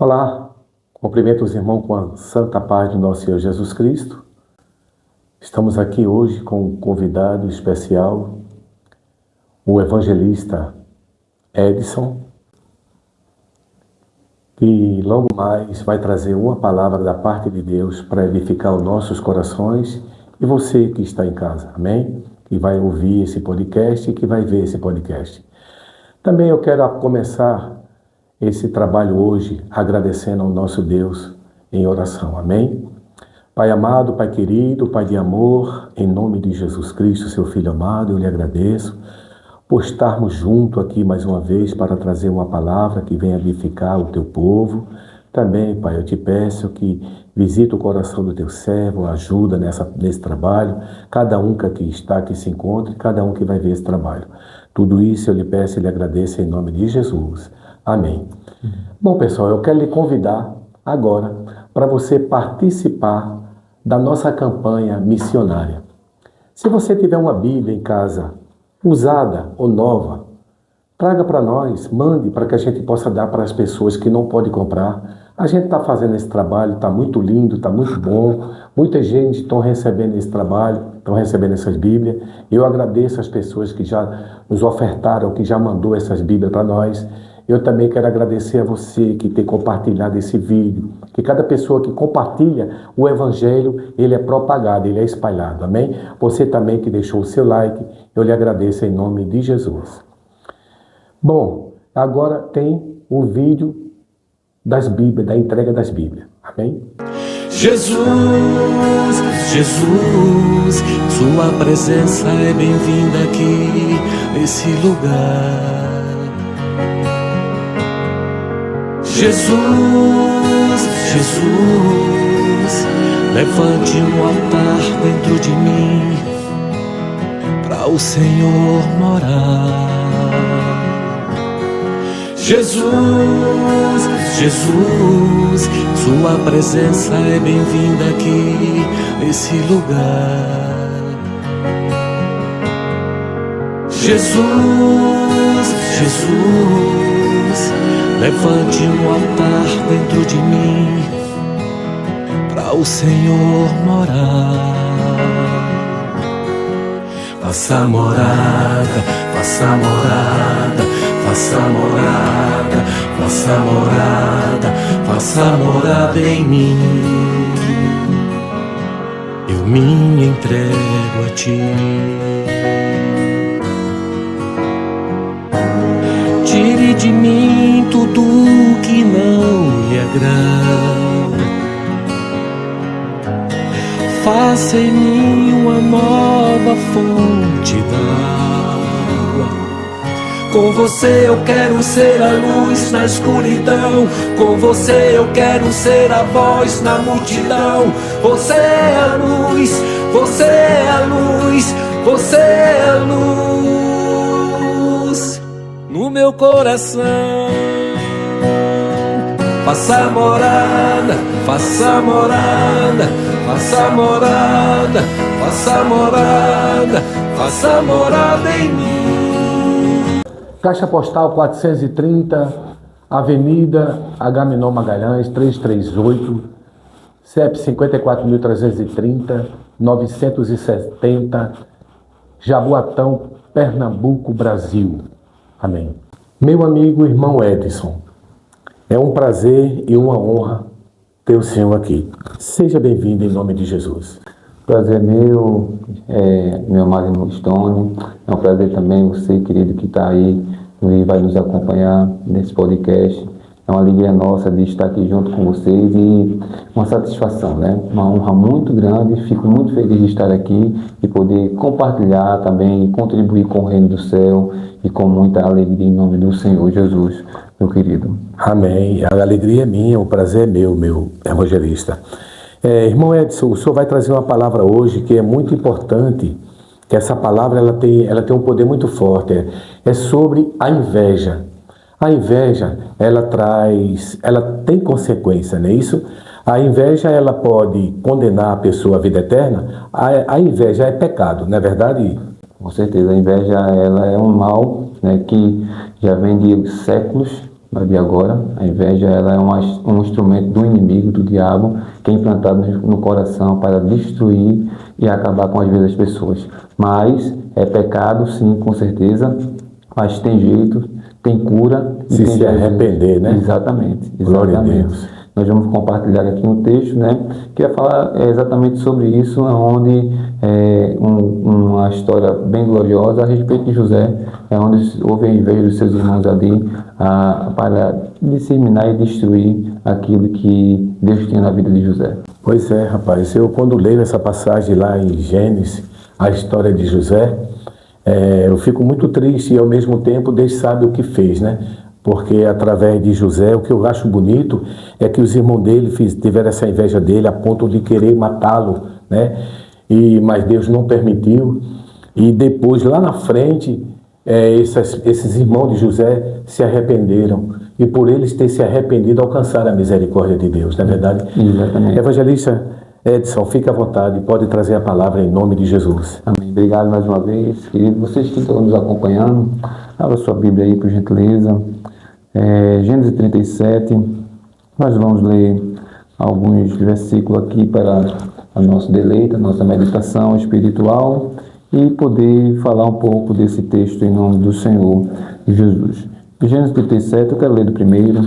Olá, cumprimento os irmãos com a santa paz do nosso Senhor Jesus Cristo. Estamos aqui hoje com um convidado especial, o evangelista Edson, que logo mais vai trazer uma palavra da parte de Deus para edificar os nossos corações e você que está em casa, amém? Que vai ouvir esse podcast e que vai ver esse podcast. Também eu quero começar esse trabalho hoje agradecendo ao nosso Deus em oração, amém? Pai amado, Pai querido, Pai de amor, em nome de Jesus Cristo, seu Filho amado, eu lhe agradeço por estarmos juntos aqui mais uma vez para trazer uma palavra que venha edificar o teu povo. Também, Pai, eu te peço que visite o coração do teu servo, ajuda nesse trabalho, cada um que aqui está, que se encontre, cada um que vai ver esse trabalho. Tudo isso eu lhe peço e lhe agradeço em nome de Jesus. Amém. Bom, pessoal, eu quero lhe convidar agora para você participar da nossa campanha missionária. Se você tiver uma Bíblia em casa, usada ou nova, traga para nós, mande para que a gente possa dar para as pessoas que não podem comprar. A gente está fazendo esse trabalho, está muito lindo, está muito bom. Muita gente está recebendo esse trabalho, estão recebendo essas Bíblias. Eu agradeço as pessoas que já nos ofertaram, que já mandou essas Bíblias para nós. Eu também quero agradecer a você que tem compartilhado esse vídeo, que cada pessoa que compartilha o Evangelho, ele é propagado, ele é espalhado, amém? Você também que deixou o seu like, eu lhe agradeço em nome de Jesus. Bom, agora tem o vídeo das Bíblias, da entrega das Bíblias, amém? Jesus, Jesus, sua presença é bem-vinda aqui nesse lugar. Jesus, Jesus, levante um altar dentro de mim para o Senhor morar. Jesus, Jesus, sua presença é bem-vinda aqui nesse lugar. Jesus, Jesus, levante um altar dentro de mim para o Senhor morar. Faça morada, faça morada, faça morada, faça morada, faça morada em mim. Eu me entrego a ti. Tire de mim tudo que não lhe agrada. Faça em mim uma nova fonte d'água. Com você eu quero ser a luz na escuridão. Com você eu quero ser a voz na multidão. Você é a luz, você é a luz, você é a luz no meu coração. Faça morada, faça morada, faça morada, faça morada, faça morada em mim. Caixa postal 430, Avenida Agamenon Magalhães, 338, CEP 54.330, 970, Jaboatão, Pernambuco, Brasil. Amém. Meu amigo irmão Edson, é um prazer e uma honra ter o Senhor aqui. Seja bem-vindo em nome de Jesus. Prazer meu, meu amado irmão Stone. É um prazer também você, querido, que está aí e vai nos acompanhar nesse podcast. É uma alegria nossa de estar aqui junto com vocês e uma satisfação, né? Uma honra muito grande. Fico muito feliz de estar aqui e poder compartilhar também e contribuir com o reino do céu e com muita alegria em nome do Senhor Jesus, meu querido. Amém. A alegria é minha, o prazer é meu evangelista. Irmão Edson, o senhor vai trazer uma palavra hoje que é muito importante, que essa palavra ela tem um poder muito forte. É sobre a inveja. A inveja, ela tem consequência, não é isso? A inveja, ela pode condenar a pessoa à vida eterna. A inveja é pecado, não é verdade? Com certeza, a inveja ela é um mal, né, que já vem de séculos vai vir agora. A inveja, ela é um instrumento do inimigo, do diabo, que é implantado no coração para destruir e acabar com as vidas das pessoas. Mas é pecado, sim, com certeza, mas tem jeito, tem cura. E se tem se arrepender, né? Exatamente. Glória a Deus. Nós vamos compartilhar aqui um texto, né, que vai falar exatamente sobre isso, onde uma história bem gloriosa a respeito de José, onde houve a inveja dos seus irmãos ali para disseminar e destruir aquilo que Deus tinha na vida de José. Pois é, rapaz, eu quando leio essa passagem lá em Gênesis, a história de José, eu fico muito triste e ao mesmo tempo Deus sabe o que fez, né? Porque através de José, o que eu acho bonito é que os irmãos dele tiveram essa inveja dele a ponto de querer matá-lo, né? Mas Deus não permitiu. E depois, lá na frente, esses irmãos de José se arrependeram. E por eles ter se arrependido, alcançaram a misericórdia de Deus, não é verdade? Exatamente. Evangelista Edson, fique à vontade, pode trazer a palavra em nome de Jesus. Amém. Obrigado mais uma vez, querido. Vocês que estão nos acompanhando, abra sua Bíblia aí, por gentileza. Gênesis 37, nós vamos ler alguns versículos aqui para a nosso deleite, a nossa meditação espiritual e poder falar um pouco desse texto em nome do Senhor Jesus. Gênesis 37, eu quero ler do primeiro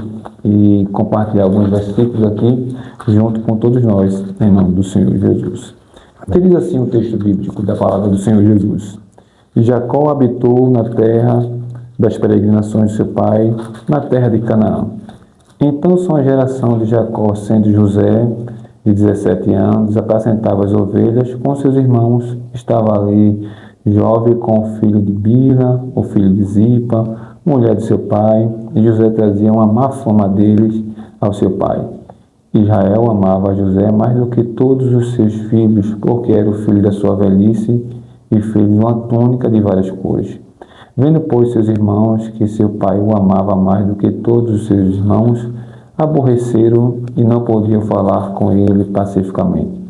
e compartilhar alguns versículos aqui junto com todos nós, em nome do Senhor Jesus. Que diz assim o texto bíblico da palavra do Senhor Jesus: E Jacó habitou na terra das peregrinações de seu pai, na terra de Canaã. Então sua geração de Jacó, sendo José, de 17 anos, apacentava as ovelhas com seus irmãos, estava ali jovem com o filho de Bilha, o filho de Zipa, mulher de seu pai, e José trazia uma má fama deles ao seu pai. Israel amava José mais do que todos os seus filhos, porque era o filho da sua velhice e filho de uma túnica de várias cores. Vendo, pois, seus irmãos que seu pai o amava mais do que todos os seus irmãos, aborreceram e não podiam falar com ele pacificamente.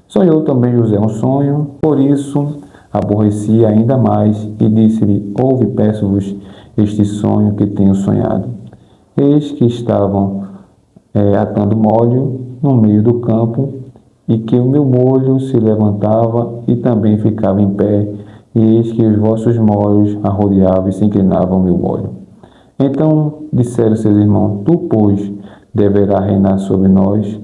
Sonhou também José um sonho, por isso aborrecia ainda mais e disse-lhe: Ouve, peço-vos, este sonho que tenho sonhado. Eis que estavam atando molho no meio do campo, e que o meu molho se levantava e também ficava em pé, e eis que os vossos molhos arrodeavam e se inclinavam ao meu molho. Então disseram seus irmãos: Tu, pois, deverás reinar sobre nós,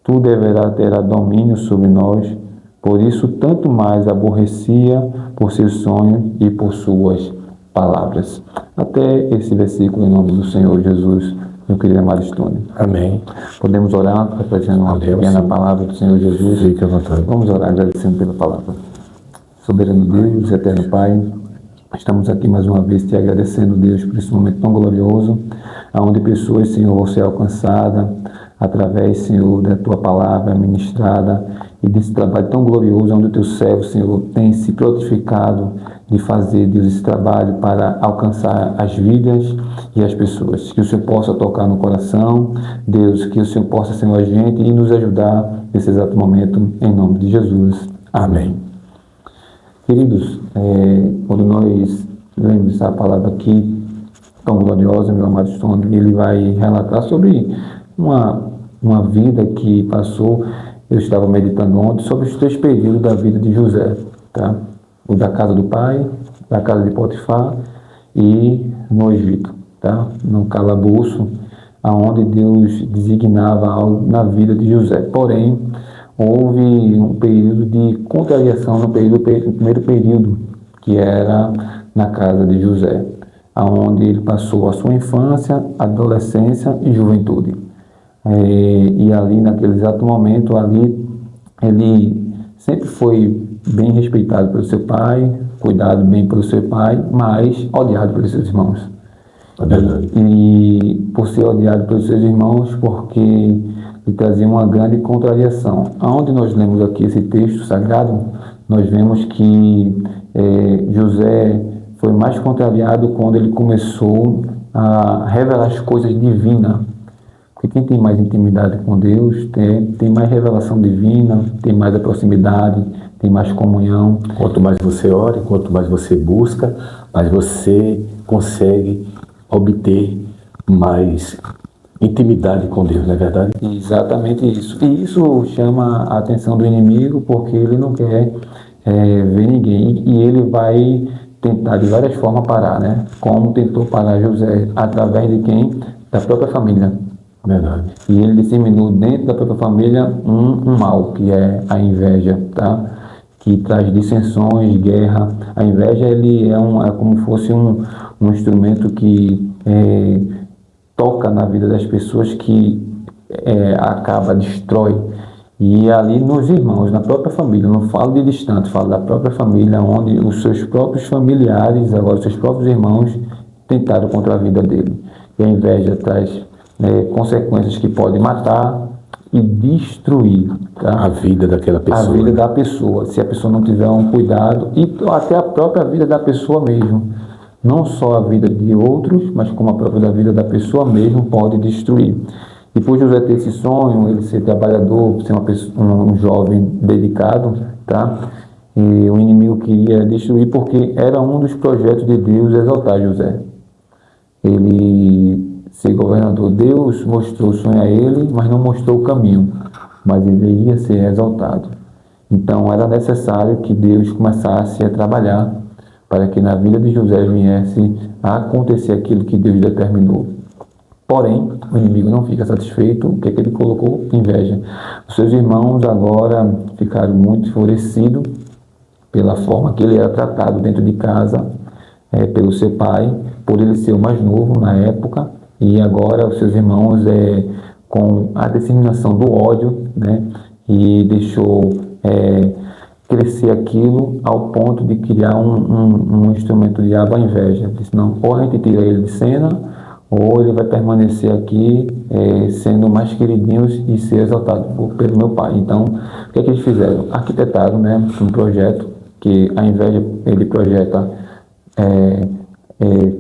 tu deverás ter domínio sobre nós. Por isso, tanto mais aborrecia por seus sonhos e por suas palavras. Até esse versículo, em nome do Senhor Jesus, meu querido amado Stone. Amém. Podemos orar, apresentando uma pequena palavra do Senhor Jesus. Fique à vontade. Vamos orar agradecendo pela palavra. Soberano Deus, eterno Pai, estamos aqui mais uma vez te agradecendo, Deus, por esse momento tão glorioso, onde pessoas, Senhor, vão ser alcançadas através, Senhor, da tua palavra ministrada e desse trabalho tão glorioso, onde o teu servo, Senhor, tem se prontificado de fazer, Deus, esse trabalho para alcançar as vidas e as pessoas. Que o Senhor possa tocar no coração, Deus, que o Senhor possa ser um agente e nos ajudar nesse exato momento, em nome de Jesus. Amém. Queridos, quando nós lemos essa palavra aqui, tão gloriosa, meu amado Stone, ele vai relatar sobre uma vida que passou. Eu estava meditando ontem sobre os 3 períodos da vida de José, tá? O da casa do pai, da casa de Potifar e no Egito, tá? No calabouço, aonde Deus designava algo na vida de José. Porém, houve um período de contrariação no primeiro período, que era na casa de José, aonde ele passou a sua infância, adolescência e juventude. E ali, naquele exato momento, ali, ele sempre foi bem respeitado pelo seu pai, cuidado bem pelo seu pai, mas odiado pelos seus irmãos. E por ser odiado pelos seus irmãos, porque ele trazia uma grande contrariação. Aonde nós lemos aqui esse texto sagrado, nós vemos que José foi mais contrariado quando ele começou a revelar as coisas divinas. Porque quem tem mais intimidade com Deus tem mais revelação divina, tem mais a proximidade, tem mais comunhão. Quanto mais você ora, quanto mais você busca, mais você consegue obter mais intimidade com Deus, não é verdade? Exatamente isso. E isso chama a atenção do inimigo porque ele não quer ver ninguém e ele vai tentar de várias formas parar, né? Como tentou parar José, através de quem? Da própria família. Verdade. E ele disseminou dentro da própria família um mal, que é a inveja, tá? Que traz dissensões, guerra. A inveja ele é como se fosse um instrumento que toca na vida das pessoas, que acaba, destrói. E ali nos irmãos, na própria família, não falo de distante, falo da própria família, onde os seus próprios familiares, agora os seus próprios irmãos, tentaram contra a vida dele. E a inveja traz consequências que podem matar e destruir, tá? A vida daquela pessoa. A vida da pessoa, se a pessoa não tiver um cuidado, e até a própria vida da pessoa mesmo. Não só a vida de outros, mas como a própria vida da pessoa mesmo pode destruir. Depois de José ter esse sonho, ele ser trabalhador, ser um jovem dedicado, tá? E o inimigo queria destruir porque era um dos projetos de Deus exaltar José. Ele ser governador. Deus mostrou o sonho a ele, mas não mostrou o caminho. Mas ele ia ser exaltado. Então era necessário que Deus começasse a trabalhar para que na vida de José viesse a acontecer aquilo que Deus determinou. Porém, o inimigo não fica satisfeito. O que é que ele colocou? Inveja. Os seus irmãos agora ficaram muito enfurecidos pela forma que ele era tratado dentro de casa, pelo seu pai, por ele ser o mais novo na época. E agora os seus irmãos, com a disseminação do ódio, né, e deixou crescer aquilo ao ponto de criar um instrumento de a inveja. Disse, não, ou a gente tira ele de cena, ou ele vai permanecer aqui sendo mais queridinhos e ser exaltado pelo meu pai. Então, o que é que eles fizeram? Arquitetaram, né, um projeto que a inveja, ele projeta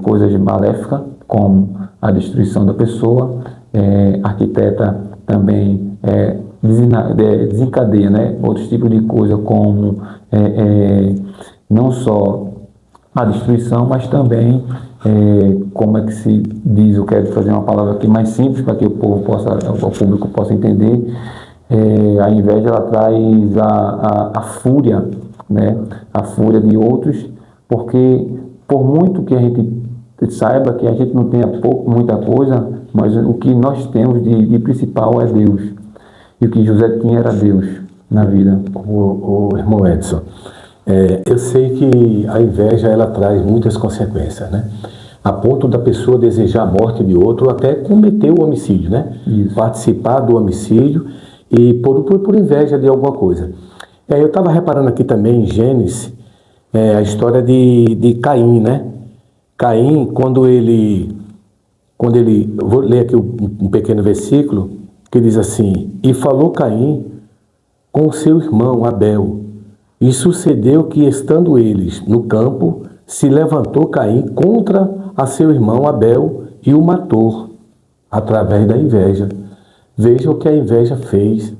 coisas maléficas, como a destruição da pessoa, arquiteta também desencadeia, né, outros tipos de coisa, como não só a destruição, mas também, como é que se diz, eu quero fazer uma palavra aqui mais simples para que o público possa entender. A inveja, ela traz a fúria, né, a fúria de outros, porque por muito que a gente saiba que a gente não tenha muita coisa, mas o que nós temos de principal é Deus. E o que José tinha era Deus na vida. O irmão Edson, eu sei que a inveja, ela traz muitas consequências, né? A ponto da pessoa desejar a morte de outro, ou até cometer o homicídio, né? Isso. Participar do homicídio e por inveja de alguma coisa. Eu estava reparando aqui também em Gênesis, a história de Caim, né? Caim, quando ele, vou ler aqui um pequeno versículo, que diz assim: e falou Caim com seu irmão Abel, e sucedeu que, estando eles no campo, se levantou Caim contra a seu irmão Abel e o matou, através da inveja. Veja o que a inveja fez.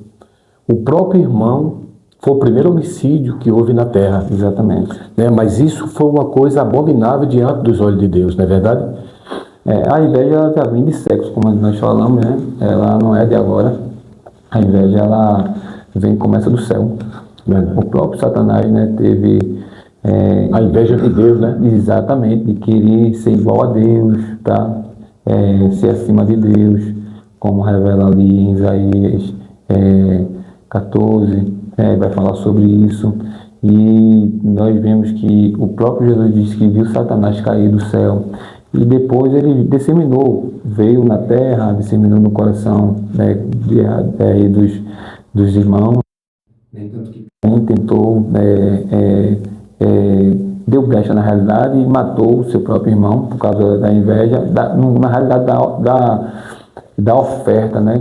O próprio irmão foi o primeiro homicídio que houve na terra. Exatamente. Né? Mas isso foi uma coisa abominável diante dos olhos de Deus, não é verdade? A inveja, ela já vem de sexo, como nós falamos, né? Ela não é de agora. A inveja, ela começa do céu. Verdade. O próprio Satanás, né, teve a inveja de Deus, né? Exatamente, de querer ser igual a Deus, tá? Ser acima de Deus, como revela ali em Isaías 14, vai falar sobre isso. E nós vemos que o próprio Jesus disse que viu Satanás cair do céu. E depois ele disseminou, veio na terra, disseminou no coração, né, dos irmãos. Tanto que tentou, deu brecha na realidade e matou o seu próprio irmão por causa da inveja, na realidade da oferta, né?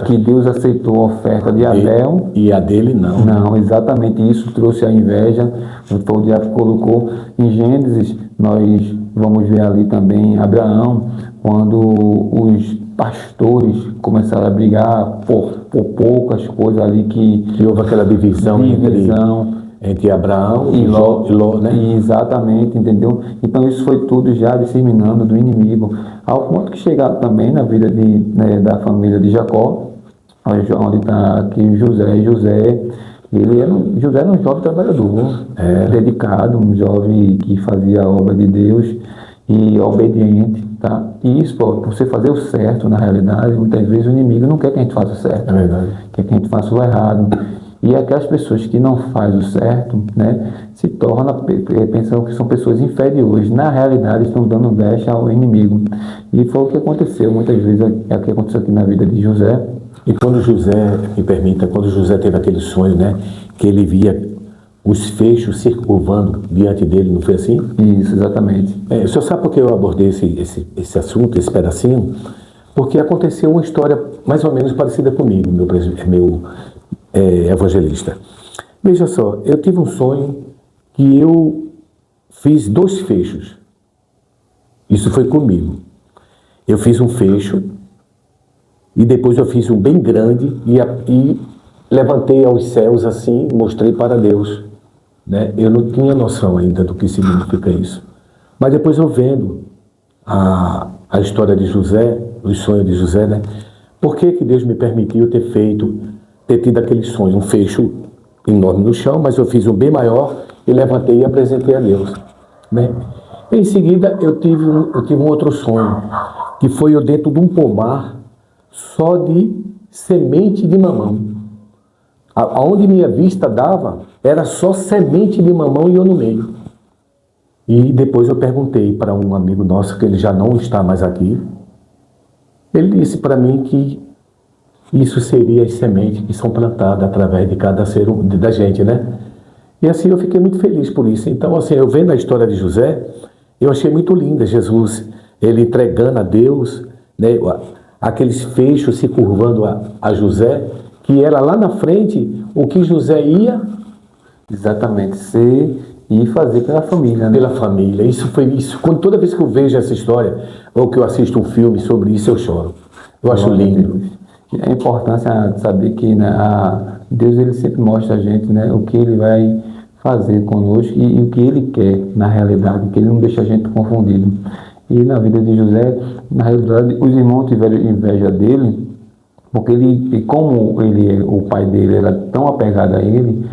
Que Deus aceitou a oferta de Abel. E a dele não. Não, exatamente isso trouxe a inveja. O diabo colocou em Gênesis, nós vamos ver ali também Abraão, quando os pastores começaram a brigar por poucas coisas ali, que houve aquela divisão. Entre Abraão e Ló, né? Exatamente, entendeu? Então isso foi tudo já disseminando do inimigo, ao ponto que chegaram também na vida da família de Jacó, onde está aqui José. José era um jovem trabalhador, dedicado, um jovem que fazia a obra de Deus e obediente, tá? E isso, por você fazer o certo, na realidade, muitas vezes o inimigo não quer que a gente faça o certo, É verdade. quer que a gente faça o errado. E aquelas pessoas que não fazem o certo, né, se tornam, pensam que são pessoas inferiores. Na realidade, estão dando brecha ao inimigo. E foi o que aconteceu, muitas vezes, é o que aconteceu aqui na vida de José. E quando José, me permita, quando José teve aquele sonho, né? Que ele via os feixes se curvando diante dele, não foi assim? Isso, exatamente. O senhor sabe por que eu abordei esse assunto, esse pedacinho? Porque aconteceu uma história mais ou menos parecida comigo, meu evangelista. Veja só, eu tive um sonho que eu fiz 2 fechos. Isso foi comigo. Eu fiz um fecho e depois eu fiz um bem grande e levantei aos céus assim, mostrei para Deus, né? Eu não tinha noção ainda do que significa isso. Mas depois eu vendo a história de José, os sonhos de José, né? Por que Deus me permitiu ter tido aquele sonho, um fecho enorme no chão, mas eu fiz um bem maior e levantei e apresentei a Deus, né? Em seguida eu tive um outro sonho, que foi eu dentro de um pomar só de semente de mamão. Aonde minha vista dava, era só semente de mamão e eu no meio. E depois eu perguntei para um amigo nosso, que ele já não está mais aqui. Ele disse para mim que isso seria as sementes que são plantadas através de cada ser da gente, né? E assim eu fiquei muito feliz por isso. Então, assim, eu vendo a história de José, eu achei muito linda Jesus, ele entregando a Deus, né, aqueles feixes se curvando a José, que era lá na frente o que José ia exatamente ser e fazer pela família, né? Pela família. Isso foi isso. Toda vez que eu vejo essa história, ou que eu assisto um filme sobre isso, eu choro. Eu acho lindo. A importância de saber que, né, Deus ele sempre mostra a gente, né, o que ele vai fazer conosco e o que ele quer na realidade, que ele não deixa a gente confundido. E na vida de José, na realidade, os irmãos tiveram inveja dele, porque como o pai dele era tão apegado a ele,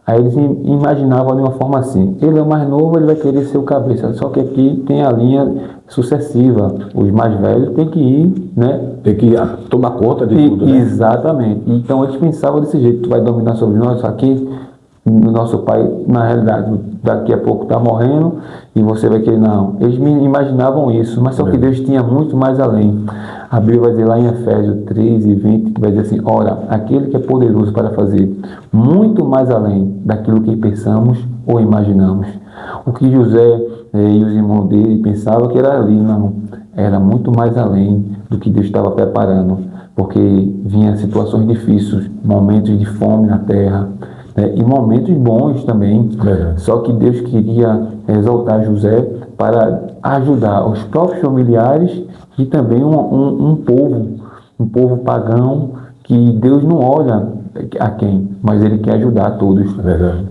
aí eles imaginavam de uma forma assim: ele é o mais novo, ele vai querer ser o cabeça. Só que aqui tem a linha sucessiva. Os mais velhos têm que ir, né? Tem que tomar conta de tudo, né? Exatamente. Então eles pensavam desse jeito: tu vai dominar sobre nós aqui. O nosso pai, na realidade, daqui a pouco está morrendo e você vai querer. Não, eles imaginavam isso, mas só que Deus tinha muito mais além. A Bíblia vai dizer lá em Efésios 3:20, que vai dizer assim: ora, aquele que é poderoso para fazer muito mais além daquilo que pensamos ou imaginamos. O que José e os irmãos dele pensavam que era ali, não, era muito mais além do que Deus estava preparando, porque vinha situações difíceis, momentos de fome na terra, e momentos bons também. Só que Deus queria exaltar José para ajudar os próprios familiares e também um povo pagão, que Deus não olha a quem, mas Ele quer ajudar a todos.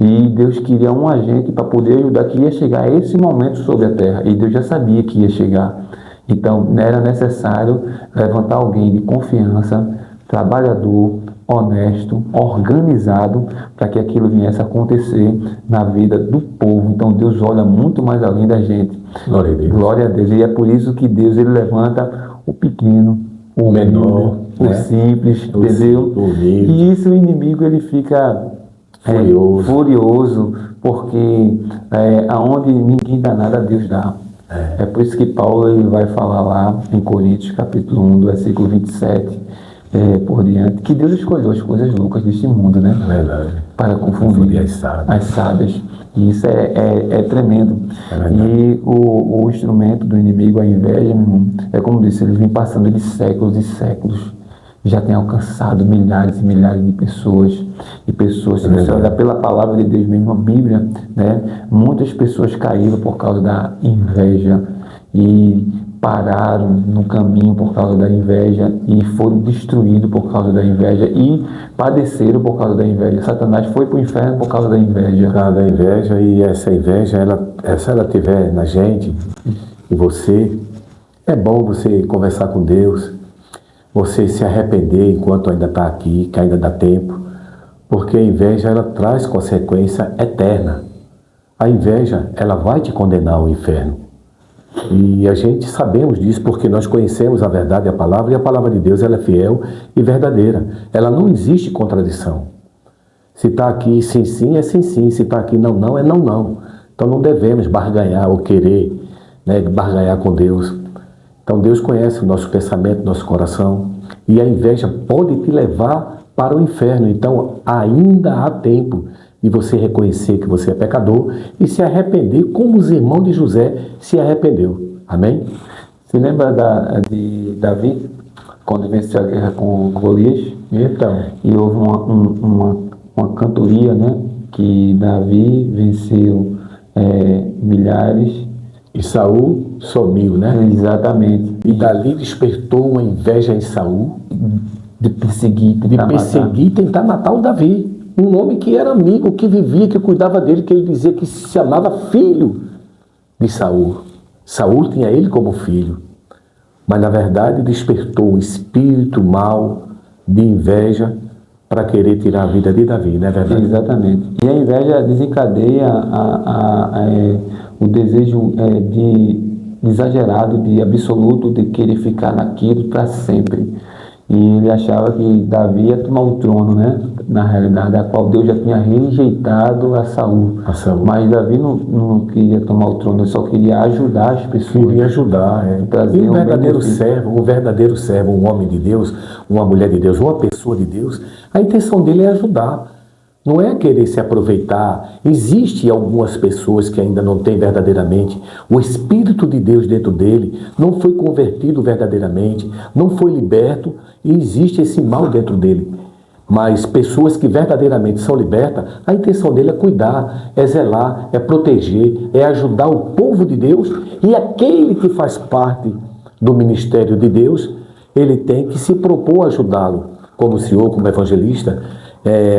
E Deus queria um agente para poder ajudar, que ia chegar a esse momento sobre a terra, e Deus já sabia que ia chegar. Então era necessário levantar alguém de confiança, trabalhador, honesto, organizado, para que aquilo viesse a acontecer na vida do povo. Então Deus olha muito mais além da gente. Glória a Deus. Glória a Deus. E é por isso que Deus ele levanta o pequeno, o menor, o simples, entendeu? E isso o inimigo ele fica furioso, porque aonde ninguém dá nada, Deus dá. É por isso que Paulo ele vai falar lá em Coríntios capítulo 1, do versículo 27, por diante, que Deus escolheu as coisas loucas deste mundo, né? Para confundir as sábias. E isso é tremendo. E o instrumento do inimigo, a inveja, meu irmão, é como disse, ele vem passando de séculos e séculos. Já tem alcançado milhares e milhares de pessoas. E pessoas, se você olhar pela palavra de Deus mesmo, a Bíblia, né? Muitas pessoas caíram por causa da inveja. E pararam no caminho por causa da inveja e foram destruídos por causa da inveja e padeceram por causa da inveja. Satanás foi para o inferno por causa da inveja. Por causa da inveja, e essa inveja, se ela tiver na gente, e você, é bom você conversar com Deus, você se arrepender enquanto ainda está aqui, que ainda dá tempo, porque a inveja, ela traz consequência eterna. A inveja, ela vai te condenar ao inferno. E a gente sabemos disso porque nós conhecemos a verdade, a palavra, e a palavra de Deus, ela é fiel e verdadeira. Ela não existe contradição. Se está aqui sim, sim, é sim, sim. Se está aqui não, não, é não, não. Então não devemos barganhar ou querer, barganhar com Deus. Então Deus conhece o nosso pensamento, nosso coração, e a inveja pode te levar para o inferno. Então ainda há tempo de você reconhecer que você é pecador e se arrepender como os irmãos de José se arrependeu. Amém? Se lembra de Davi, quando venceu a guerra com Golias? Então. E houve uma cantoria, né? Que Davi venceu milhares. E Saul sumiu, né? Exatamente. E dali despertou uma inveja em Saul De perseguir, e tentar matar o Davi. Um homem que era amigo, que vivia, que cuidava dele, que ele dizia que se chamava filho de Saul. Saul tinha ele como filho. Mas na verdade despertou um espírito mau de inveja para querer tirar a vida de Davi, não é verdade? Exatamente. E a inveja desencadeia o desejo exagerado, de absoluto, de querer ficar naquilo para sempre. E ele achava que Davi ia tomar o trono, né? Na realidade, a qual Deus já tinha rejeitado a Saul. Mas Davi não queria tomar o trono, ele só queria ajudar as pessoas. Queria ajudar, E um verdadeiro servo, um homem de Deus, uma mulher de Deus, uma pessoa de Deus, a intenção dele é ajudar. Não é querer se aproveitar. Existem algumas pessoas que ainda não têm verdadeiramente o Espírito de Deus dentro dele, não foi convertido verdadeiramente, não foi liberto, e existe esse mal dentro dele. Mas pessoas que verdadeiramente são libertas, a intenção dele é cuidar, é zelar, é proteger, é ajudar o povo de Deus, e aquele que faz parte do ministério de Deus, ele tem que se propor a ajudá-lo, como o senhor, como evangelista,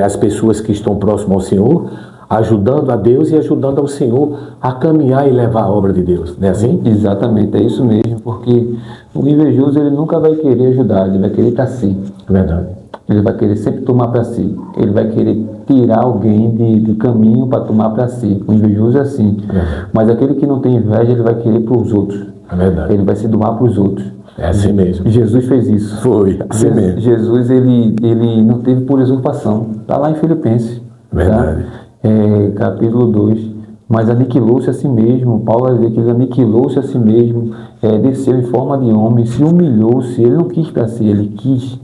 as pessoas que estão próximas ao Senhor, ajudando a Deus e ajudando ao Senhor a caminhar e levar a obra de Deus, não é assim? Exatamente, é isso mesmo, porque o invejoso, ele nunca vai querer ajudar, ele vai querer para si. Verdade. Ele vai querer sempre tomar para si, ele vai querer tirar alguém de caminho para tomar para si. O invejoso é assim, mas aquele que não tem inveja, ele vai querer para os outros. É verdade. Ele vai se doar para os outros. É assim mesmo. Jesus fez isso. Foi, assim mesmo. Jesus, ele não teve por usurpação. Está lá em Filipenses. Verdade. Tá? Capítulo 2. Mas aniquilou-se a si mesmo. Paulo vai dizer que ele aniquilou-se a si mesmo, desceu em forma de homem, se humilhou-se. Ele não quis para si, ele quis,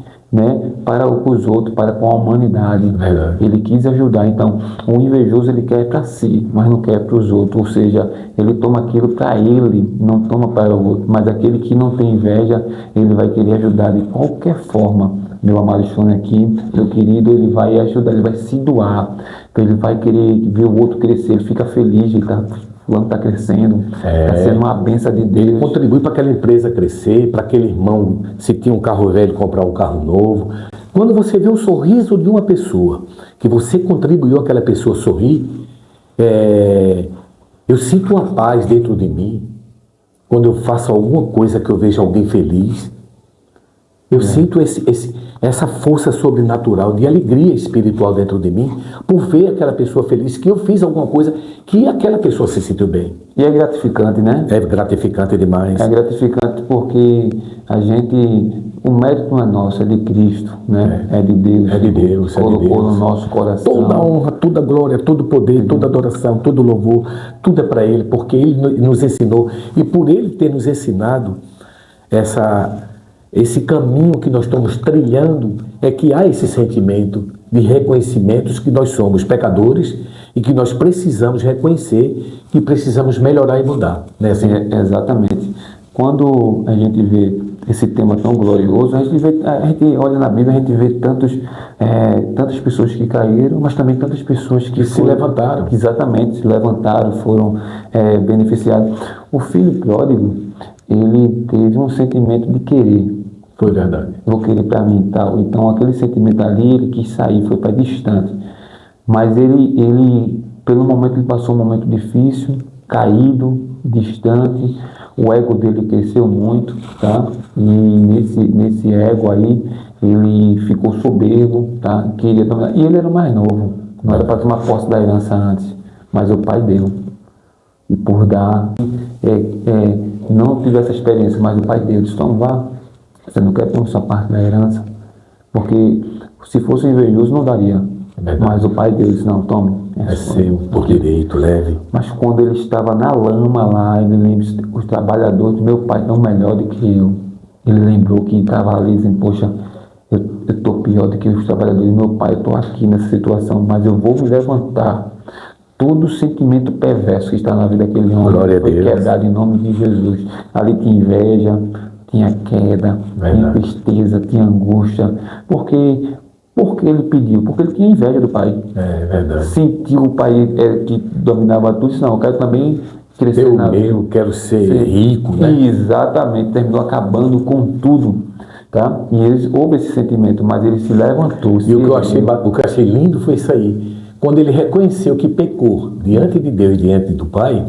para os outros, para com a humanidade. Verdade. Ele quis ajudar. Então, o invejoso, ele quer para si, mas não quer para os outros. Ou seja, ele toma aquilo para ele, não toma para o outro. Mas aquele que não tem inveja, ele vai querer ajudar de qualquer forma. Meu amado Stone aqui, meu querido, ele vai ajudar, ele vai se doar. Então, ele vai querer ver o outro crescer, ele fica feliz, fulano está crescendo, está sendo uma bênção de Deus. Ele contribui para aquela empresa crescer, para aquele irmão, se tinha um carro velho, comprar um carro novo. Quando você vê o sorriso de uma pessoa, que você contribuiu aquela pessoa sorrir, eu sinto uma paz dentro de mim. Quando eu faço alguma coisa que eu vejo alguém feliz, eu sinto essa força sobrenatural de alegria espiritual dentro de mim por ver aquela pessoa feliz, que eu fiz alguma coisa que aquela pessoa se sentiu bem. E é gratificante, né? É gratificante demais. É gratificante porque o mérito não é nosso, é de Cristo, né? É de Deus. É de Deus. Colocou no nosso coração. Toda a honra, toda a glória, todo o poder, toda a adoração, todo o louvor, tudo é para Ele, porque Ele nos ensinou. E por Ele ter nos ensinado esse caminho que nós estamos trilhando, é que há esse sentimento de reconhecimentos que nós somos pecadores e que nós precisamos reconhecer e precisamos melhorar e mudar, né? Assim? Exatamente. Quando a gente vê esse tema tão glorioso, a gente olha na Bíblia, a gente vê tantas pessoas que caíram, mas também tantas pessoas que se levantaram. Exatamente, se levantaram, foram beneficiados. O filho pródigo, ele teve um sentimento de querer. Foi verdade. Vou querer para mim e tal. Então, aquele sentimento ali, ele quis sair, foi para distante. Mas ele, pelo momento, ele passou um momento difícil, caído, distante. O ego dele cresceu muito, tá? E nesse ego aí, ele ficou soberbo, tá? Queria dominar. E ele era o mais novo. Não era para tomar posse da herança antes, mas o pai deu. E por dar, não tive essa experiência, mas o pai deu. Disse, então vá, você não quer ter sua parte da herança? Porque se fosse invejoso não daria. Mas o pai dele disse, não, tome. É seu, por direito, leve. Mas quando ele estava na lama lá, ele lembra, os trabalhadores do meu pai estão melhor do que eu. Ele lembrou que estava ali dizendo, poxa, eu estou pior do que os trabalhadores do meu pai, eu estou aqui nessa situação, mas eu vou me levantar. Todo o sentimento perverso que está na vida daquele homem foi quebrado em nome de Jesus. Ali tinha inveja, tinha queda, tinha tristeza, tinha angústia. Porque ele pediu? Porque ele tinha inveja do pai. É verdade. Sentiu o pai que dominava tudo, disse, não, eu quero também crescer eu quero ser rico, né? Exatamente, terminou acabando com tudo. Tá? E houve esse sentimento, mas ele se levantou. E o que eu achei lindo foi isso aí. Quando ele reconheceu que pecou diante de Deus, diante do Pai,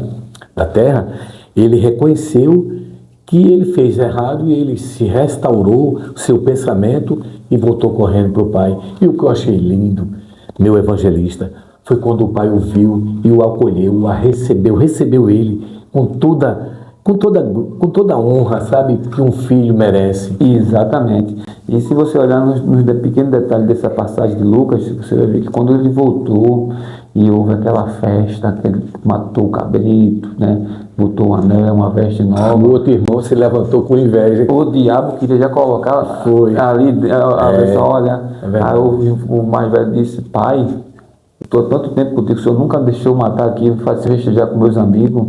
da terra, ele reconheceu que ele fez errado e ele se restaurou o seu pensamento e voltou correndo para o Pai. E o que eu achei lindo, meu evangelista, foi quando o Pai o viu e o acolheu, o recebeu ele com toda a honra, sabe, que um filho merece. Exatamente. E se você olhar nos pequenos detalhes dessa passagem de Lucas, você vai ver que quando ele voltou e houve aquela festa, que ele matou o cabrito, né, botou um anel, uma veste nova. O outro irmão se levantou com inveja. O diabo queria já colocar ali, olha, aí o mais velho disse, pai, estou há tanto tempo contigo, o senhor nunca deixou matar aqui, fazer festejar com meus amigos.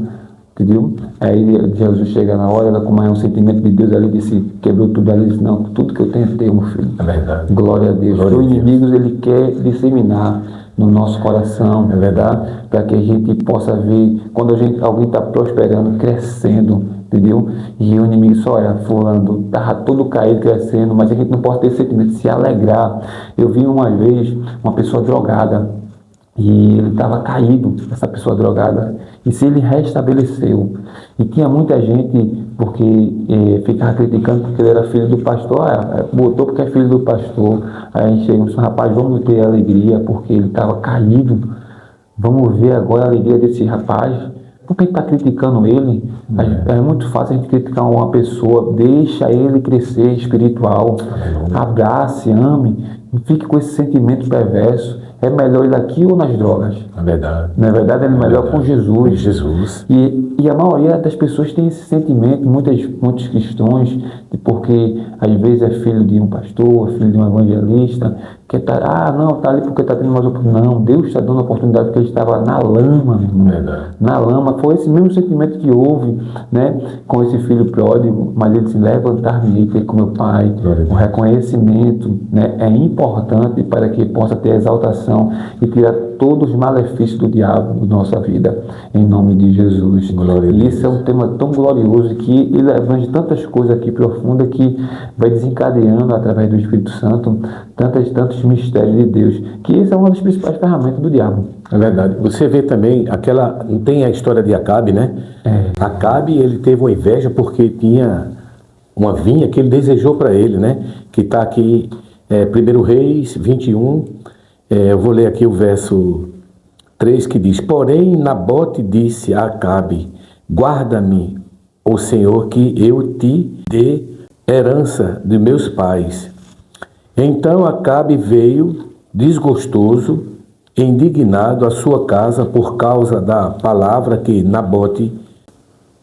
Entendeu? Aí Jesus chega na hora, como é um sentimento de Deus ali, disse, quebrou tudo ali, disse, não, tudo que eu tenho é teu, meu filho. É verdade. Glória a Deus. Os inimigos ele quer disseminar no nosso coração, é verdade? Para que a gente possa ver, quando alguém está prosperando, crescendo, entendeu? E o inimigo só olha, fulano, estava todo caído, crescendo, mas a gente não pode ter esse sentimento de se alegrar. Eu vi uma vez uma pessoa drogada, e ele estava caído, essa pessoa drogada, e se ele restabeleceu. E tinha muita gente, porque ficava criticando porque ele era filho do pastor, botou porque é filho do pastor. Aí a gente chega e diz, rapaz, vamos ter alegria, porque ele estava caído. Vamos ver agora a alegria desse rapaz. Por que está criticando ele? É muito fácil a gente criticar uma pessoa, deixa ele crescer espiritual, abrace, ame, não fique com esse sentimento perverso. É melhor ele aqui ou nas drogas? É verdade. Na verdade, é melhor com Jesus. Com Jesus. E a maioria das pessoas tem esse sentimento, muitos cristãos, porque às vezes é filho de um pastor, filho de um evangelista, que está, não, está ali porque está tendo mais oportunidade. Não, Deus está dando a oportunidade porque ele estava na lama, meu irmão. Verdade. Na lama. Foi esse mesmo sentimento que houve, né, com esse filho pródigo, mas ele se levantar-me com meu pai. O reconhecimento, né, é importante para que possa ter exaltação e tirar todos os malefícios do diabo da nossa vida, em nome de Jesus. E esse é um tema tão glorioso que ele abrange tantas coisas aqui profundas que vai desencadeando através do Espírito Santo tantos mistérios de Deus, que essa é uma das principais ferramentas do diabo. É verdade. Você vê também tem a história de Acabe, né? Acabe, ele teve uma inveja porque tinha uma vinha que ele desejou para ele, né? Que está aqui, 1 Reis 21. Eu vou ler aqui o verso 3 que diz, porém Nabote disse a Acabe, guarda-me, ó Senhor, que eu te dê herança de meus pais. Então Acabe veio desgostoso, indignado à sua casa por causa da palavra que Nabote,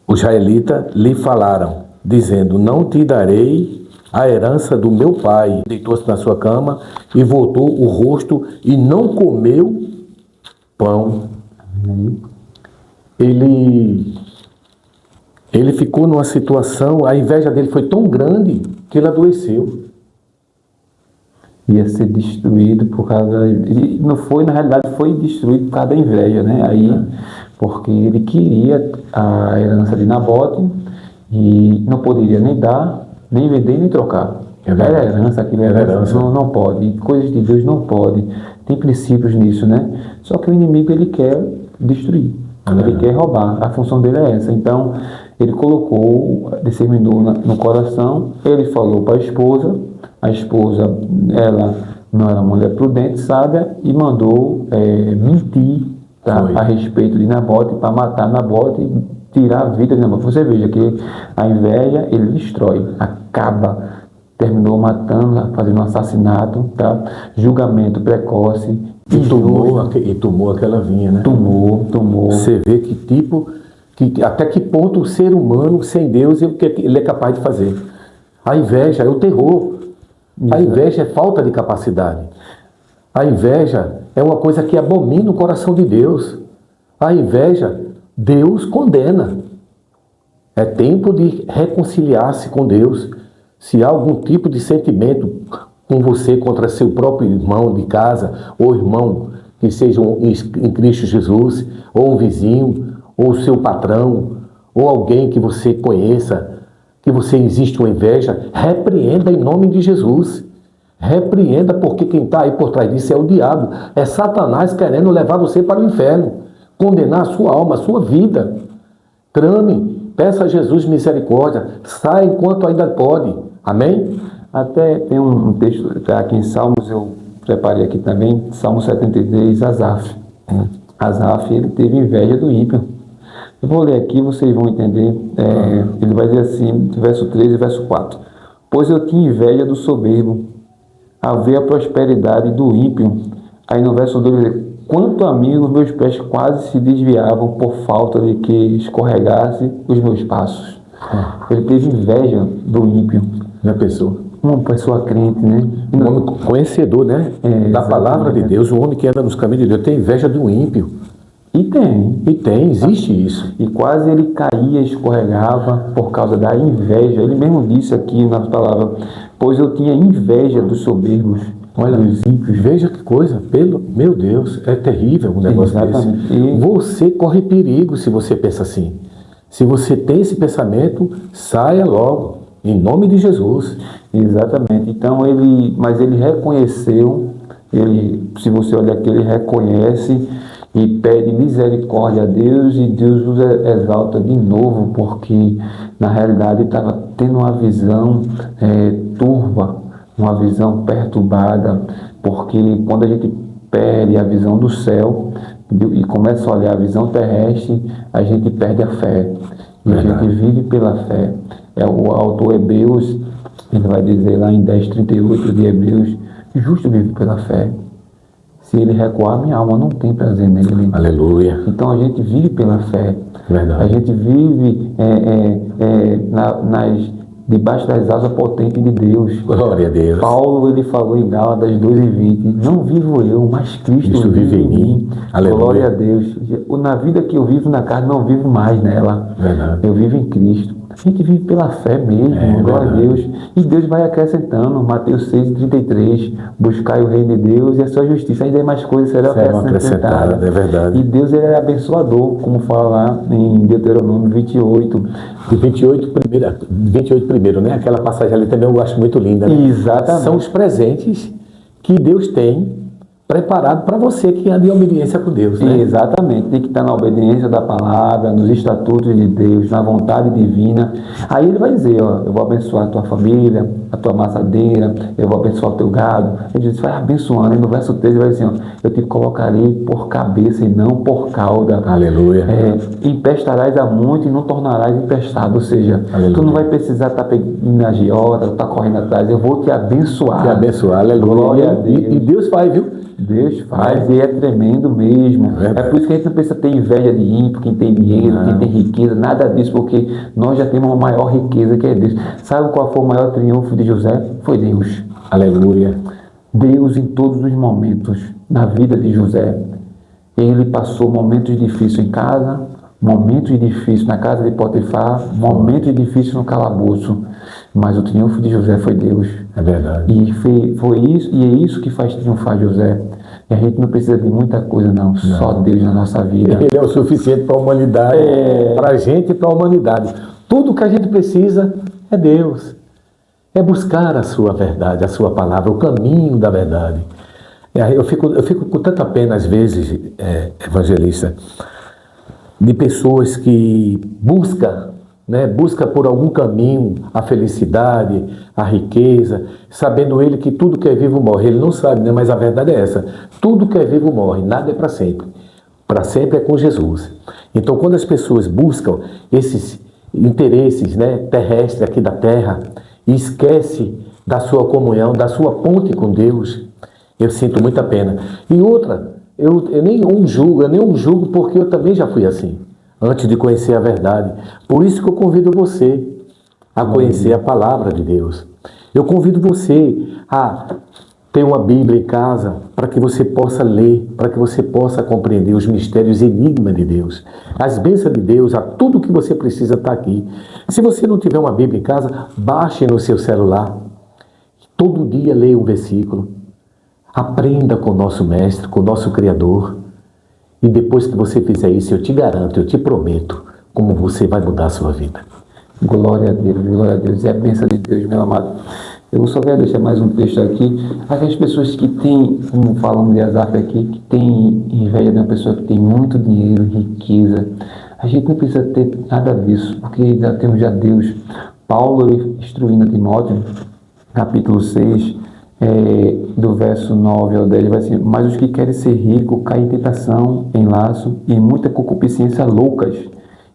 o israelita, lhe falaram, dizendo, não te darei a herança do meu pai. Deitou-se na sua cama e voltou o rosto e não comeu pão. Ele ficou numa situação, a inveja dele foi tão grande que ele adoeceu. Ia ser destruído por causa... E não foi, na realidade, foi destruído por causa da inveja, né? Aí, porque ele queria a herança de Nabote E não poderia nem dar, nem vender, nem trocar. Era herança, aquilo era herança. Não pode. E coisas de Deus não pode. Tem princípios nisso, né? Só que o inimigo, ele quer destruir. Ele quer roubar. A função dele é essa. Então, ele colocou, discerminou no coração. Ele falou para a esposa, ela não era uma mulher prudente, sábia, e mandou mentir, tá, a respeito de Nabote, para matar Nabote e tirar a vida de Nabote. Você veja que a inveja, ele destrói, acaba, terminou matando, fazendo um assassinato, tá? Julgamento precoce. E tomou aquela vinha, né? Tomou. Você vê que tipo, até que ponto o ser humano, sem Deus, ele é capaz de fazer. A inveja é o terror. A inveja é falta de capacidade. A inveja é uma coisa que abomina o coração de Deus. A inveja, Deus condena. É tempo de reconciliar-se com Deus. Se há algum tipo de sentimento com você contra seu próprio irmão de casa, ou irmão que seja em Cristo Jesus, ou um vizinho, ou seu patrão, ou alguém que você conheça, que você existe uma inveja, repreenda em nome de Jesus. Repreenda, porque quem está aí por trás disso é o diabo. É Satanás querendo levar você para o inferno, condenar a sua alma, a sua vida. Clame, peça a Jesus misericórdia, saia enquanto ainda pode. Amém? Até tem um texto aqui em Salmos, eu preparei aqui também, Salmo 73, Asaf. Asaf, ele teve inveja do ímpio. Eu vou ler aqui, vocês vão entender. Ele vai dizer assim, verso 13 e verso 4. Pois eu tinha inveja do soberbo, a ver a prosperidade do ímpio. Aí no verso 2 ele diz, quanto a mim, os meus pés quase se desviavam por falta de que escorregasse os meus passos. Ele teve inveja do ímpio. Já pensou? Uma pessoa crente, né? Um homem conhecedor, né? Da palavra de Deus, um homem que anda nos caminhos de Deus, tem inveja do ímpio. E tem, existe isso. E quase ele caía, escorregava por causa da inveja. Ele mesmo disse aqui nas palavras, pois eu tinha inveja dos soberbos. Olha, dos ímpios. Veja que coisa, meu Deus, é terrível um negócio desse. Você corre perigo se você pensa assim. Se você tem esse pensamento, saia logo, em nome de Jesus. Exatamente. Então mas ele reconheceu, se você olhar aqui, ele reconhece e pede misericórdia a Deus, e Deus os exalta de novo, porque na realidade estava tendo uma visão turva, uma visão perturbada, porque quando a gente perde a visão do céu e começa a olhar a visão terrestre, a gente perde a fé, e a gente vive pela fé. O autor Hebreus, ele vai dizer lá em 10:38 de Hebreus, justo vive pela fé. Se ele recuar, minha alma não tem prazer nele. Aleluia. Então a gente vive pela fé. Verdade. A gente vive debaixo das asas potentes de Deus. Glória a Deus. Paulo, ele falou em Gálatas 2:20, não vivo eu, mas Cristo vive em mim. Aleluia. Glória a Deus. Na vida que eu vivo na carne, não vivo mais nela. Verdade. Eu vivo em Cristo. A gente vive pela fé mesmo, glória a Deus. E Deus vai acrescentando, Mateus 6:33, buscai o reino de Deus e a sua justiça, ainda mais coisas serão acrescentadas. É verdade. E Deus, ele é abençoador, como fala lá em Deuteronômio 28. E 28 primeiro, né? Aquela passagem ali também eu acho muito linda, né? Exatamente. São os presentes que Deus tem preparado para você que anda em obediência com Deus, né? Exatamente, tem que estar na obediência da palavra, nos estatutos de Deus, na vontade divina. Aí ele vai dizer, eu vou abençoar a tua família, a tua amassadeira, eu vou abençoar o teu gado. Ele diz, vai abençoando. E no verso 13 vai dizer, eu te colocarei por cabeça e não por cauda. Aleluia. Empestarás a muito e não tornarás empestado. Ou seja, aleluia, tu não vai precisar estar pedindo a agiota, estar correndo atrás. Eu vou te abençoar. Te abençoar, aleluia. Glória a Deus. E Deus faz, viu? Deus faz, e é tremendo mesmo. É por isso que a gente não precisa ter inveja de ímpio, quem tem dinheiro, quem tem riqueza, nada disso, porque nós já temos uma maior riqueza que é Deus. Sabe qual foi o maior triunfo de José? Foi Deus. Aleluia. Deus em todos os momentos na vida de José. Ele passou momentos difíceis em casa, momentos difíceis na casa de Potifar, momentos difíceis no calabouço, mas o triunfo de José foi Deus. É verdade. E foi isso, e é isso que faz triunfar José. E a gente não precisa de muita coisa, não. Só Deus na nossa vida. Ele é o suficiente para a humanidade, para a gente e para a humanidade. Tudo que a gente precisa é Deus. É buscar a sua verdade, a sua palavra, o caminho da verdade. Eu fico com tanta pena, às vezes, evangelista, de pessoas que busca por algum caminho a felicidade, a riqueza, sabendo ele que tudo que é vivo morre. Ele não sabe, né? Mas a verdade é essa. Tudo que é vivo morre, nada é para sempre. Para sempre é com Jesus. Então, quando as pessoas buscam esses interesses, né, terrestres aqui da terra e esquece da sua comunhão, da sua ponte com Deus, eu sinto muita pena. E outra, eu nem julgo porque eu também já fui assim, antes de conhecer a verdade. Por isso que eu convido você a conhecer a palavra de Deus. Eu convido você a ter uma Bíblia em casa para que você possa ler, para que você possa compreender os mistérios e enigmas de Deus. As bênçãos de Deus, a tudo que você precisa está aqui. Se você não tiver uma Bíblia em casa, baixe no seu celular. Todo dia leia um versículo. Aprenda com o nosso Mestre, com o nosso Criador. E depois que você fizer isso, eu te garanto, eu te prometo, como você vai mudar a sua vida. Glória a Deus, glória a Deus. É a bênção de Deus, meu amado. Eu só quero deixar mais um texto aqui. Aquelas pessoas que têm, como falamos de Asaf aqui, que têm inveja de uma pessoa que tem muito dinheiro, riqueza. A gente não precisa ter nada disso, porque já temos já Deus. Paulo instruindo a Timóteo, capítulo 6, do verso 9 ao 10, vai assim: mas os que querem ser ricos caem em tentação, em laço e em muita concupiscência loucas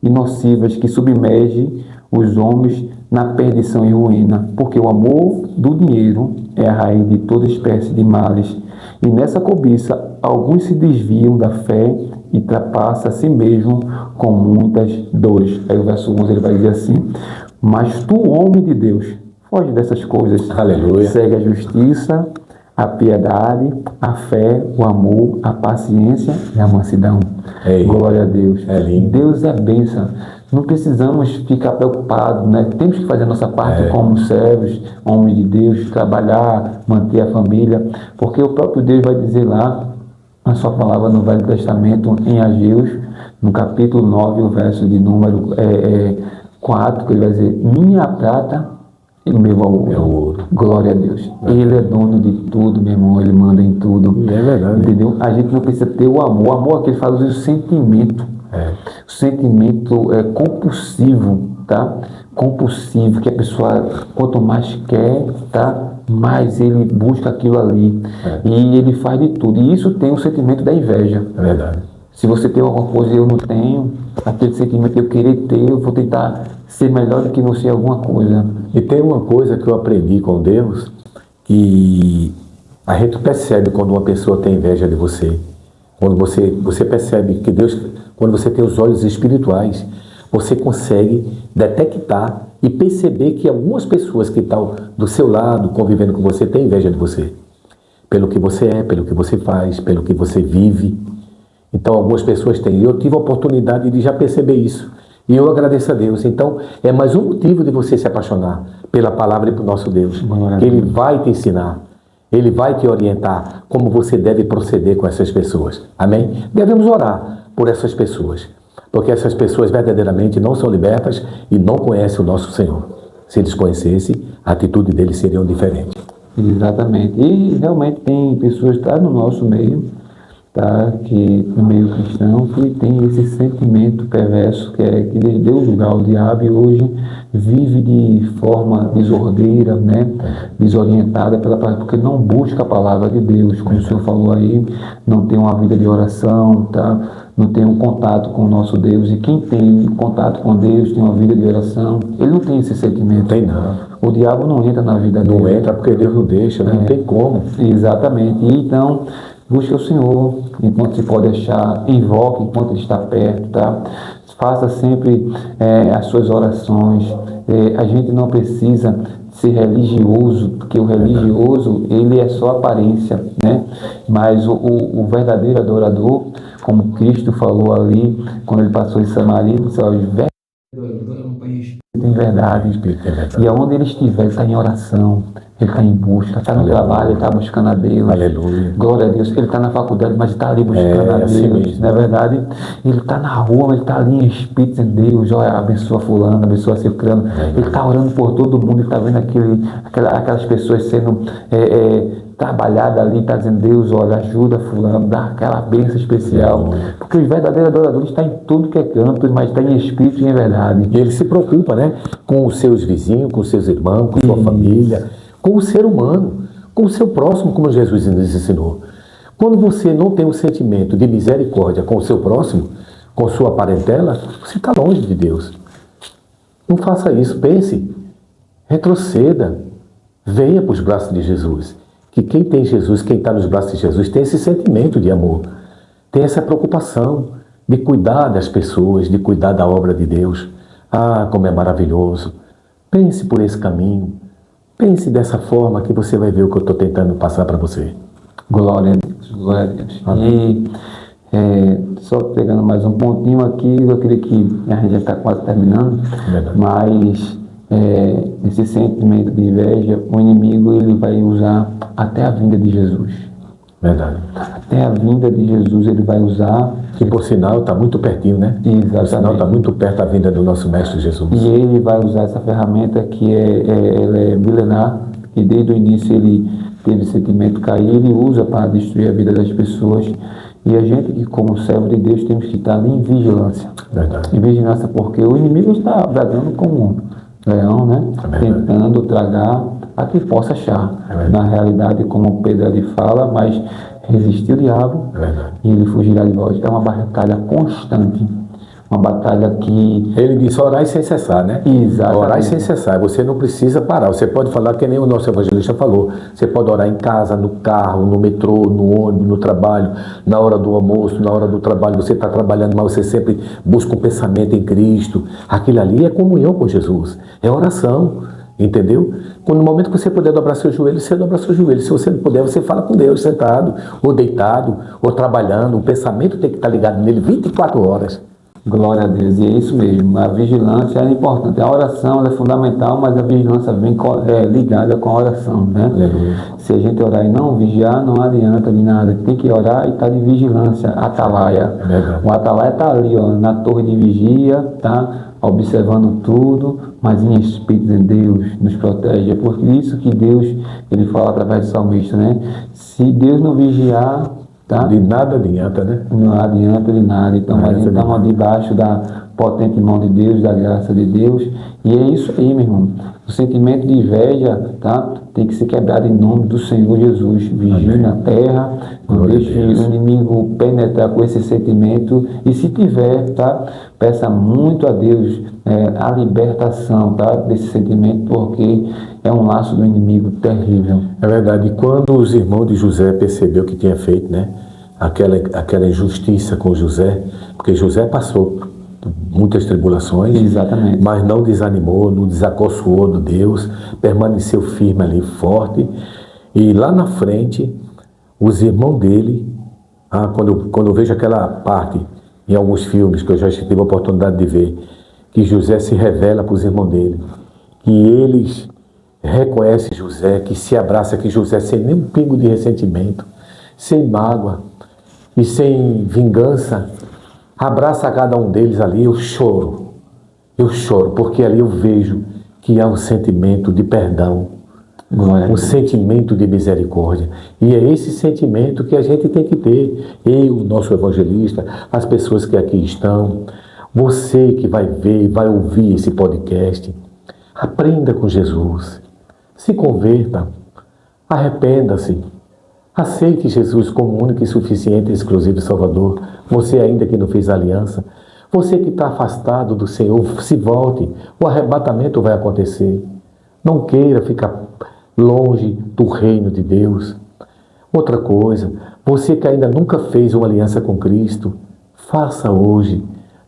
e nocivas que submergem os homens na perdição e ruína, porque o amor do dinheiro é a raiz de toda espécie de males. E nessa cobiça, alguns se desviam da fé e ultrapassam a si mesmo com muitas dores. Aí o verso 11 ele vai dizer assim: mas tu, homem de Deus, foge dessas coisas. Aleluia. Segue a justiça, a piedade, a fé, o amor, a paciência e a mansidão. Glória a Deus. É lindo. Deus é bênção. Não precisamos ficar preocupados, né? Temos que fazer a nossa parte como servos, homens de Deus, trabalhar, manter a família, porque o próprio Deus vai dizer lá, na sua palavra no Velho Testamento, em Ageu, no capítulo 9, o verso de número 4, que ele vai dizer: minha prata e meu ouro. Glória a Deus. Ele é dono de tudo, meu irmão. Ele manda em tudo. É verdade. Entendeu? A gente não precisa ter o amor. O amor aqui ele fala do sentimento. O sentimento é compulsivo, tá? Compulsivo, que a pessoa, quanto mais quer, tá? Mais ele busca aquilo ali. E ele faz de tudo. E isso tem o sentimento da inveja. É verdade. Se você tem alguma coisa e eu não tenho, aquele sentimento de eu querer ter, eu vou tentar ser melhor do que você em alguma coisa. E tem uma coisa que eu aprendi com Deus, que a gente percebe quando uma pessoa tem inveja de você. Quando você percebe que Deus, quando você tem os olhos espirituais, você consegue detectar e perceber que algumas pessoas que estão do seu lado, convivendo com você, têm inveja de você. Pelo que você é, pelo que você faz, pelo que você vive. Então, algumas pessoas têm. Eu tive a oportunidade de já perceber isso. E eu agradeço a Deus. Então, é mais um motivo de você se apaixonar pela palavra e pelo nosso Deus. Que Ele vai te ensinar. Ele vai te orientar como você deve proceder com essas pessoas. Amém? Devemos orar por essas pessoas. Porque essas pessoas verdadeiramente não são libertas e não conhecem o nosso Senhor. Se eles conhecessem, a atitude deles seria diferente. Exatamente. E realmente tem pessoas que estão no nosso meio, tá? Que no meio cristão, que tem esse sentimento perverso, que deu lugar ao diabo e hoje vive de forma desordeira, né? Desorientada pela palavra, porque não busca a palavra de Deus, como o senhor falou aí, não tem uma vida de oração, tá? Não tem um contato com o nosso Deus. E quem tem contato com Deus, tem uma vida de oração, ele não tem esse sentimento. Tem não. O diabo não entra na vida dele. Não entra porque Deus não deixa, não tem como. Exatamente. E então, busque o Senhor enquanto se pode achar, invoque enquanto Ele está perto, tá? Faça sempre as suas orações. A gente não precisa ser religioso, porque o religioso, ele é só aparência, né? Mas o verdadeiro adorador, como Cristo falou ali, quando Ele passou em Samaria, ele disse: os verdadeiros tem verdade. E aonde ele estiver, está em oração, ele está em busca, está no Aleluia. trabalho, ele está buscando a Deus. Aleluia. Glória a Deus. Ele está na faculdade, mas está ali buscando a Deus. assim mesmo. Não é verdade? Ele está na rua, ele está ali em espírito em Deus. Olha, abençoa fulano, abençoa ciclano. Ele está orando por todo mundo, ele está vendo aquelas pessoas sendo trabalhadas ali, está dizendo, Deus, olha, ajuda fulano, dá aquela bênção especial. Porque os verdadeiros adoradores estão em tudo que é canto, mas está em espírito e em verdade. E ele se preocupa, né? Com os seus vizinhos, com os seus irmãos, com sua família, com o ser humano, com o seu próximo, como Jesus nos ensinou. Quando você não tem um sentimento de misericórdia com o seu próximo, com sua parentela, você está longe de Deus. Não faça isso, pense, retroceda, venha para os braços de Jesus. Que quem tem Jesus, quem está nos braços de Jesus, tem esse sentimento de amor, tem essa preocupação de cuidar das pessoas, de cuidar da obra de Deus. Ah, como é maravilhoso. Pense por esse caminho. Pense dessa forma que você vai ver o que eu estou tentando passar para você. Glória a Deus, glória a Deus. E só pegando mais um pontinho aqui, eu queria que a gente já está quase terminando, mas esse sentimento de inveja, o inimigo ele vai usar até a vinda de Jesus. Verdade. Até a vinda de Jesus ele vai usar. Que por sinal está muito pertinho, né? Exatamente. Por sinal está muito perto da vinda do nosso Mestre Jesus. E ele vai usar essa ferramenta que ela é milenar, e desde o início ele teve sentimento cair, ele usa para destruir a vida das pessoas. E a gente que como servo de Deus temos que estar ali em vigilância. Verdade. Em vigilância porque o inimigo está bradando como leão, né? Tentando tragar a que possa achar. Na realidade, como Pedro ali fala, mas resistir o diabo e ele fugirá de vós. É uma batalha constante. Uma batalha que... Ele disse orar sem cessar, né? Exatamente. Orar sem cessar. Você não precisa parar. Você pode falar que nem o nosso evangelista falou. Você pode orar em casa, no carro, no metrô, no ônibus, no trabalho, na hora do almoço, na hora do trabalho. Você está trabalhando, mas você sempre busca um pensamento em Cristo. Aquilo ali é comunhão com Jesus. É oração. Entendeu? No momento que você puder dobrar seu joelho, você dobra seu joelho. Se você não puder, você fala com Deus sentado, ou deitado, ou trabalhando. O pensamento tem que estar ligado nele 24 horas. Glória a Deus, e é isso mesmo. A vigilância é importante. A oração é fundamental, mas a vigilância vem ligada com a oração, né? Aleluia. Se a gente orar e não vigiar, não adianta de nada. Tem que orar e estar de vigilância, atalaia. O atalaia está ali, ó, na torre de vigia, tá? Observando tudo, mas em espírito de Deus nos protege. É por isso que Deus, ele fala através do salmista, né? Se Deus não vigiar, tá? De nada adianta, né? Não adianta de nada. Então a gente está debaixo da potente mão de Deus, da graça de Deus. E é isso aí, meu irmão. O sentimento de inveja, tá? Tem que ser quebrado em nome do Senhor Jesus. Vigie na terra, não deixe o inimigo penetrar com esse sentimento. E se tiver, tá? Peça muito a Deus a libertação, tá? Desse sentimento, porque é um laço do inimigo terrível. É verdade. E quando os irmãos de José percebeu o que tinha feito, né? Aquela injustiça com José, porque José passou por muitas tribulações. Exatamente. Mas não desanimou, não desacoçoou do Deus, permaneceu firme ali, forte. E lá na frente, os irmãos dele, quando eu vejo aquela parte em alguns filmes que eu já tive a oportunidade de ver, que José se revela para os irmãos dele, que eles reconhecem José, que se abraça, que José sem nenhum pingo de ressentimento, sem mágoa e sem vingança, abraça cada um deles ali. Eu choro, porque ali eu vejo que há um sentimento de perdão, um sentimento de misericórdia. E é esse sentimento que a gente tem que ter. Eu, nosso evangelista, as pessoas que aqui estão, você que vai ver, vai ouvir esse podcast, aprenda com Jesus, se converta, arrependa-se, aceite Jesus como único e suficiente e exclusivo Salvador. Você ainda que não fez aliança, você que está afastado do Senhor, se volte, o arrebatamento vai acontecer. Não queira ficar longe do reino de Deus. Outra coisa, você que ainda nunca fez uma aliança com Cristo, faça hoje.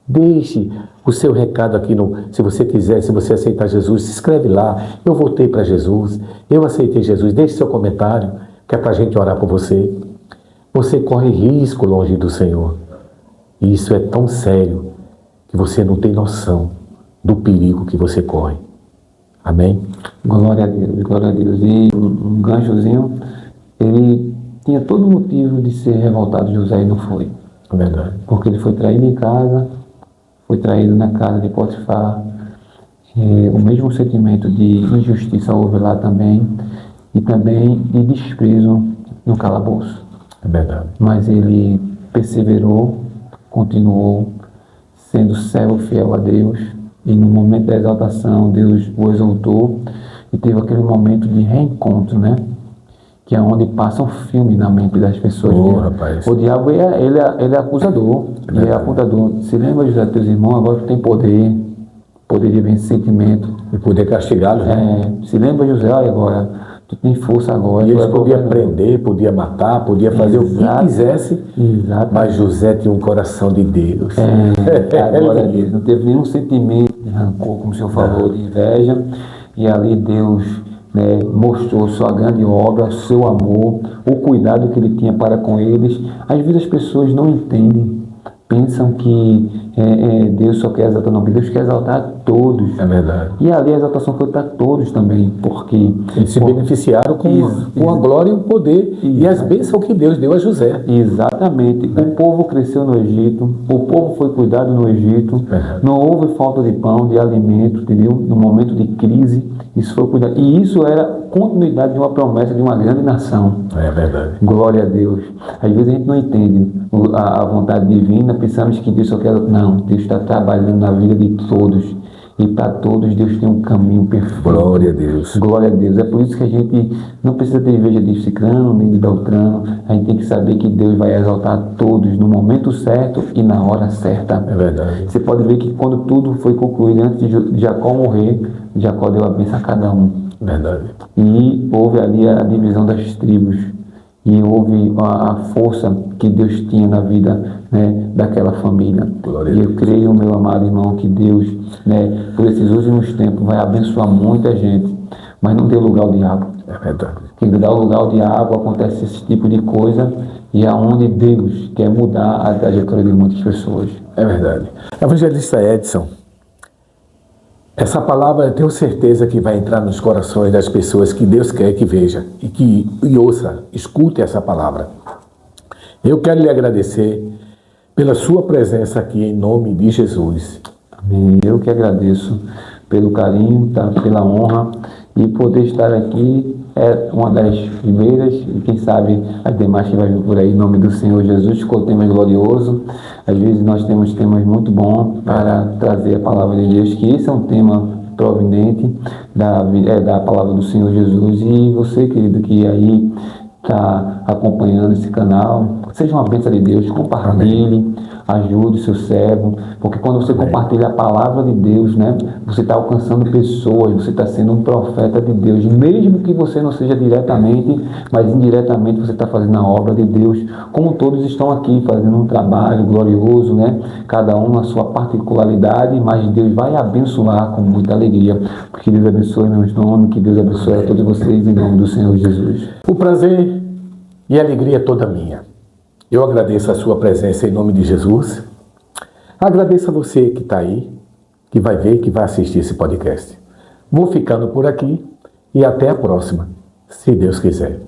Deixe o seu recado aqui, se você quiser, se você aceitar Jesus, se inscreve lá. Eu voltei para Jesus, eu aceitei Jesus. Deixe seu comentário, que é para a gente orar por você. Você corre risco longe do Senhor. E isso é tão sério que você não tem noção do perigo que você corre. Amém? Glória a Deus, glória a Deus. E um ganchozinho, ele tinha todo motivo de ser revoltado, José, e não foi. É verdade. Porque ele foi traído em casa, foi traído na casa de Potifar. O mesmo sentimento de injustiça houve lá também, e também de desprezo no calabouço. É verdade. Mas ele perseverou, continuou sendo servo fiel a Deus, e no momento da exaltação Deus o exaltou, e teve aquele momento de reencontro, né? Que é onde passa um filme na mente das pessoas. Rapaz. O diabo ele é acusador, ele é apontador. Se lembra, José, teus irmãos, agora tu tem poder de vencer sentimento. E poder castigá-los. Né? Se lembra, José, olha agora, tu tem força agora. E eles podiam prender, podia matar, podia fazer o que quisesse. Exato. Mas José tinha um coração de Deus. Glória a Deus. Não teve nenhum sentimento de rancor, como o senhor falou, de inveja. E ali Deus, né, mostrou sua grande obra, seu amor, o cuidado que ele tinha para com eles. Às vezes as pessoas não entendem, pensam que Deus só quer exaltar, não, Deus quer exaltar todos. É verdade. E ali a exaltação foi para todos também, porque eles se beneficiaram com a glória e o poder e as bênçãos que Deus deu a José. Exatamente. O povo cresceu no Egito, o povo foi cuidado no Egito, não houve falta de pão, de alimento, entendeu? No momento de crise, isso foi cuidado. E isso era continuidade de uma promessa de uma grande nação. É verdade. Glória a Deus. Às vezes a gente não entende a vontade divina, pensamos que Deus só quer... Não, Deus está trabalhando na vida de todos. E para todos Deus tem um caminho perfeito. Glória a Deus. Glória a Deus. É por isso que a gente não precisa ter inveja de Cicrano, nem de Beltrano. A gente tem que saber que Deus vai exaltar todos no momento certo e na hora certa. É verdade. Você pode ver que quando tudo foi concluído, antes de Jacó morrer, Jacó deu a bênção a cada um. Verdade. E houve ali a divisão das tribos. E houve a força que Deus tinha na vida, né, daquela família. Glória e eu creio, meu amado irmão, que Deus, né, por esses últimos tempos, vai abençoar muita gente. Mas não dê lugar ao diabo. É verdade. Quem dá lugar ao diabo, acontece esse tipo de coisa. E é onde Deus quer mudar a trajetória de muitas pessoas. É verdade. Evangelista Edson, essa palavra eu tenho certeza que vai entrar nos corações das pessoas que Deus quer que veja e ouça, escute essa palavra. Eu quero lhe agradecer pela sua presença aqui em nome de Jesus. Amém. Eu que agradeço pelo carinho, tá? Pela honra e poder estar aqui é uma das primeiras e quem sabe as demais que vai vir por aí em nome do Senhor Jesus, com o tema glorioso. Às vezes nós temos temas muito bons para trazer a palavra de Deus, que esse é um tema providente da palavra do Senhor Jesus. E você, querido, que aí está acompanhando esse canal, seja uma bênção de Deus, compartilhe, ajude o seu servo, porque quando você compartilha a palavra de Deus, né, você está alcançando pessoas, você está sendo um profeta de Deus, mesmo que você não seja diretamente, mas indiretamente você está fazendo a obra de Deus, como todos estão aqui fazendo um trabalho glorioso, né, cada um na sua particularidade, mas Deus vai abençoar com muita alegria, porque Deus abençoe meus nomes, que Deus abençoe a todos vocês em nome do Senhor Jesus. O prazer e a alegria é toda minha. Eu agradeço a sua presença em nome de Jesus. Agradeço a você que está aí, que vai ver, que vai assistir esse podcast. Vou ficando por aqui e até a próxima, se Deus quiser.